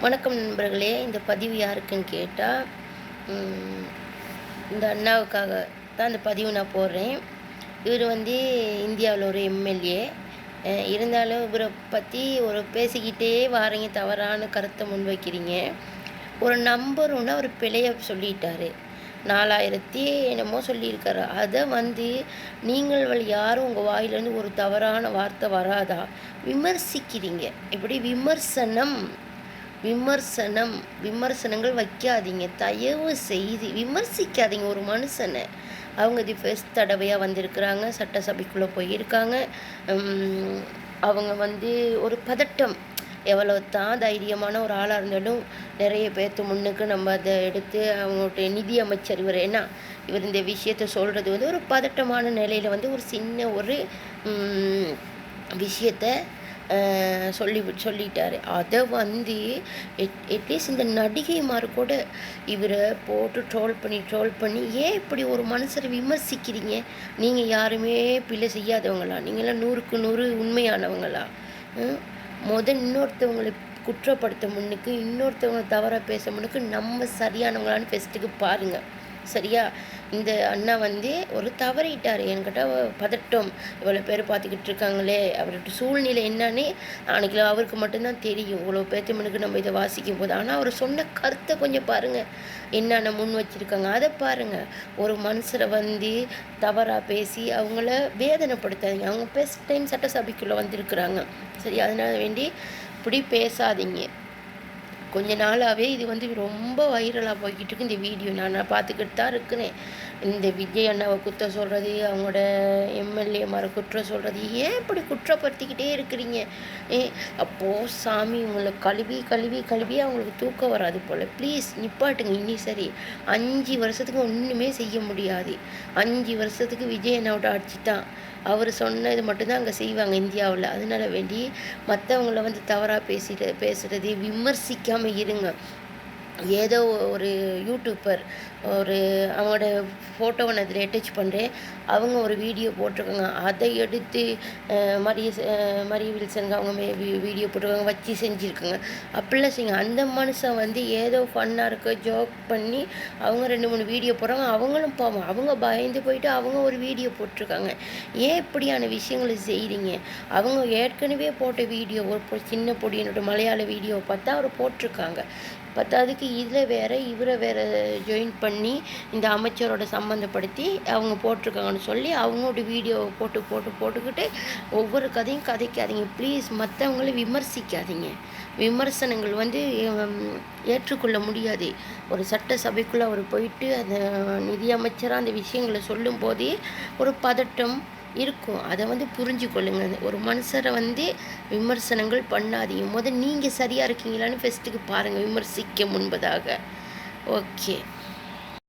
வணக்கம் நண்பர்களே. இந்த பதிவு யாருக்குன்னு கேட்டால் இந்த அண்ணாவுக்காக தான் இந்த பதிவு நான் போடுறேன். இவர் இந்தியாவில் ஒரு எம்எல்ஏ. இருந்தாலும் இவரை பற்றி பேசிக்கிட்டே வாரீங்க, தவறான கருத்தை முன்வைக்கிறீங்க. ஒரு நம்பர் ஒன்று அவர் பிழைய சொல்லிட்டார். 4000 என்னமோ சொல்லியிருக்காரு. அதை நீங்கள் யாரும் உங்கள் வாயிலேருந்து ஒரு தவறான வார்த்தை வராதா விமர்சிக்கிறீங்க. இப்படி விமர்சனங்கள் வைக்காதீங்க. தயவு செய்து விமர்சிக்காதீங்க ஒரு மனுஷனை. அவங்க இது ஃபர்ஸ்ட் தடவையாக வந்திருக்கிறாங்க, சட்டசபைக்குள்ளே போயிருக்காங்க. அவங்க ஒரு பதட்டம். எவ்வளோ தான் தைரியமான ஒரு ஆளாக இருந்தாலும் நிறைய பேர்த்து முன்னுக்கு நம்ம அதை எடுத்து அவங்களுடைய நிதி அமைச்சர் இவர் இந்த விஷயத்தை சொல்கிறது ஒரு பதட்டமான நிலையில் ஒரு சின்ன ஒரு விஷயத்தை சொல்லிட்டாரு. அதை அட்லீஸ்ட் இந்த நடிகைமார் கூட இவரை போட்டு ட்ரோல் பண்ணி ஏன் இப்படி ஒரு மனுஷரை விமர்சிக்கிறீங்க? நீங்கள் யாருமே பிள்ளை செய்யாதவங்களா? நீங்களாம் 100க்கு 100 உண்மையானவங்களா? இன்னொருத்தவங்களை குற்றப்படுத்த முன்னுக்கு, இன்னொருத்தவங்களை தவறாக பேச முன்னுக்கு நம்ம சரியானவங்களான்னு ஃபஸ்ட்டுக்கு பாருங்கள். சரியா? இந்த அண்ணா ஒரு தவறிட்டார். என்கிட்ட பதட்டம், இவ்வளோ பேர் பார்த்துக்கிட்டு இருக்காங்களே, அவரோட சூழ்நிலை என்னன்னு அன்றைக்கி அவருக்கு மட்டும்தான் தெரியும். இவ்வளோ பேர்த்து முன்னுக்கு நம்ம இதை வாசிக்கும் போது. ஆனால் அவர் சொன்ன கருத்தை கொஞ்சம் பாருங்கள், என்னென்ன முன் வச்சுருக்காங்க அதை பாருங்கள். ஒரு மனுஷரை தவறாக பேசி அவங்கள வேதனைப்படுத்தாதீங்க. அவங்க ஃபர்ஸ்ட் டைம் சட்டசபைக்குள்ளே வந்திருக்கிறாங்க. சரி, அதனால் இப்படி பேசாதீங்க. கொஞ்ச நாளாகவே இது ரொம்ப வைரலாக போய்கிட்டு இருக்கு. இந்த வீடியோ நான் பார்த்துக்கிட்டு தான் இருக்கிறேன். இந்த விஜய் அண்ணாவை குற்றம் சொல்கிறது, அவங்களோட எம்எல்ஏ மாரை குற்றம் சொல்கிறது, ஏன் இப்படி குற்றப்படுத்திக்கிட்டே இருக்கிறீங்க? அப்போது சாமி உங்களை கழுவி அவங்களுக்கு தூக்கம் வராது போல். ப்ளீஸ் நிப்பாட்டுங்க. இனி சரி, 5 வருஷத்துக்கு ஒன்றுமே செய்ய முடியாது. 5 வருஷத்துக்கு விஜய் அண்ணாவோட ஆட்சி தான். அவர் சொன்னது மட்டும்தான் அங்கே செய்வாங்க இந்தியாவில். அதனால மற்றவங்கள தவறாக பேசுகிறது விமர்சிக்காமல் இருங்க. ஏதோ ஒரு யூடியூப்பர் அவங்களோட ஃபோட்டோவை நான் இதில் அட்டாச் பண்ணுறேன். அவங்க ஒரு வீடியோ போட்டிருக்காங்க. அதை எடுத்து மரிய வில்சனுக்கு அவங்க வீடியோ போட்டிருக்காங்க, வச்சு செஞ்சுருக்காங்க. அப்படிலாம் செய்யுங்க. அந்த மனுஷன் ஏதோ ஃபன்னாக இருக்க ஜோக் பண்ணி அவங்க 2-3 வீடியோ போடுறாங்க. அவங்களும் பாவம், அவங்க பயந்து போயிட்டு அவங்க ஒரு வீடியோ போட்டிருக்காங்க. ஏன் இப்படியான விஷயங்களை செய்கிறீங்க? அவங்க ஏற்கனவே போட்ட வீடியோ ஒரு சின்ன பொடியினோட மலையாள வீடியோ பார்த்தா அவர் போட்டிருக்காங்க. பத்தாவதுக்கு இவரை வேறு ஜாயின் பண்ணி இந்த அமைச்சரோட சம்மந்தப்படுத்தி அவங்க போட்டிருக்காங்கன்னு சொல்லி அவங்களோட வீடியோவை போட்டுக்கிட்டு ஒவ்வொரு கதையும் கதைக்காதீங்க. ப்ளீஸ், மற்றவங்கள விமர்சிக்காதீங்க. விமர்சனங்கள் ஏற்றுக்கொள்ள முடியாது. ஒரு சட்டசபைக்குள்ளே அவர் போயிட்டு அந்த நிதியமைச்சராக அந்த விஷயங்களை சொல்லும் போதே ஒரு பதட்டம் இருக்கும். அதை புரிஞ்சுக்கொள்ளுங்க. ஒரு மனுஷரை விமர்சனங்கள் பண்ணாதீங்க. நீங்கள் சரியாக இருக்கீங்களான்னு ஃபஸ்ட்டுக்கு பாருங்கள், விமர்சிக்க முன்பதாக. ஓகே.